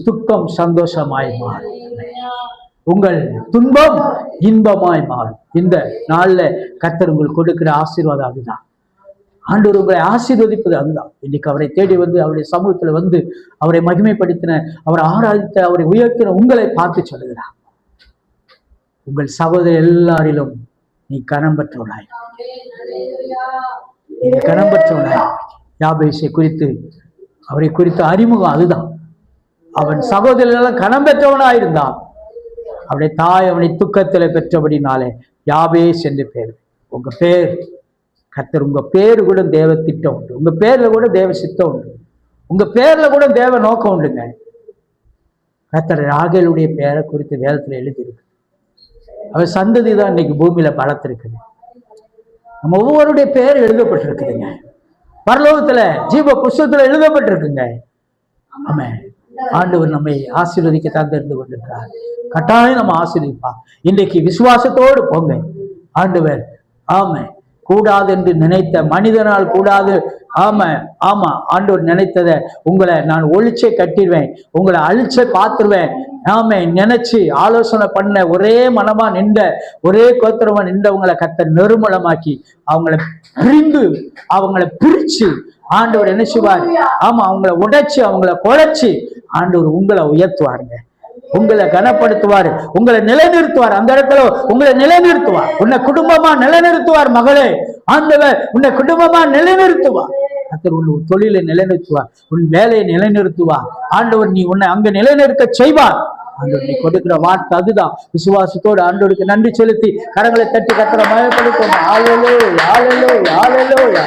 துக்கம் சந்தோஷமாய் மாறும். உங்கள் துன்பம் இன்பமாய் மாறும். இந்த நாள்ல கர்த்தர் உங்களுக்கு கொடுக்கிற ஆசீர்வாதம் அதுதான். ஆண்டவர் உங்களை ஆசீர்வதிப்பது அதுதான். இன்னைக்கு அவரை தேடி வந்து அவருடைய சமூகத்துல வந்து அவரை மகிமைப்படுத்தின, அவரை ஆராதித்த, அவரை உயர்த்தின உங்களை பார்த்து சொல்லுகிறார், உங்கள் சகோதரர் எல்லாரிலும் நீ கனம் பெற்றவனாய், நீ கனம் பெற்றவனாய். யாபேசை குறித்து, அவரை குறித்த அறிமுகம் அதுதான். அவன் சகோதரர்கள் கனம் பெற்றவனாயிருந்தான். அவருடைய தாய் அவனை துக்கத்துல பெற்றபடினாலே யாபேஸ் என்று பேர். உங்க பேர் கர்த்தர், உங்க பேரு கூட தேவ திட்டம் உண்டு. உங்க பேர்ல கூட தேவ சித்தம் உண்டு. உங்க பேர்ல கூட தேவ நோக்கம் உண்டுங்க. கர்த்தர் ராகேலுடைய பேரை குறித்து வேதத்துல எழுதியிருக்கு. அவர் சந்ததி தான் இன்னைக்கு பூமியில பலத்திருக்குது. நம்ம ஒவ்வொருடைய பேர் எழுதப்பட்டிருக்குதுங்க. பரலோகத்துல ஜீவ புஸ்தகத்துல எழுதப்பட்டிருக்குங்க. ஆமா, ஆண்டவர் நம்மை ஆசீர்வதிக்க தந்திருந்து கொண்டிருக்கிறார். கட்டாயம் நம்ம ஆசீர்வதிப்பா. இன்றைக்கு விசுவாசத்தோடு போங்க. ஆண்டவர் ஆமா கூடாது என்று நினைத்த, மனிதனால் கூடாது, ஆமா ஆமா ஆண்டவர் நினைத்ததை உங்களை நான் ஒழிச்சே கட்டிடுவேன், உங்களை அழிச்சே பார்த்துருவேன், ஆமா நினைச்சு ஆலோசனை பண்ண ஒரே மனமா நின்ற, ஒரே கோத்திரமா நின்றவங்களை கர்த்தர் நிர்மூலமாக்கி அவங்களை பிரிந்து அவங்களை பிரிச்சு ஆண்டவர் என்ன செய்வார்? ஆமா அவங்களை உடைச்சு அவங்களை குழைச்சு ஆண்டவர் உங்களை உயர்த்துவாருங்க. உங்களை கனப்படுத்துவார், உங்களை நிலைநிறுத்துவார். அந்த இடத்துல உங்களை நிலைநிறுத்துவார். உன்னை குடும்பமா நிலைநிறுத்துவார். மகளே, ஆண்டவர் உன்னை குடும்பமா நிலைநிறுத்துவார். கர்த்தர் உன் தொழிலை நிலைநிறுத்துவார், உன் வேலையை நிலைநிறுத்துவார். ஆண்டவர் நீ உன்னை அங்க நிலைநிறுத்த செய்வார். ஆண்டவர் நீ கொடுக்கிற வார்த்தை அதுதான். விசுவாசத்தோடு ஆண்டவருக்கு நன்றி செலுத்தி கரங்களை தட்டி கர்த்தரை மகிமைப்படுத்துவோம். ஹல்லேலூயா, ஹல்லேலூயா, ஹல்லேலூயா.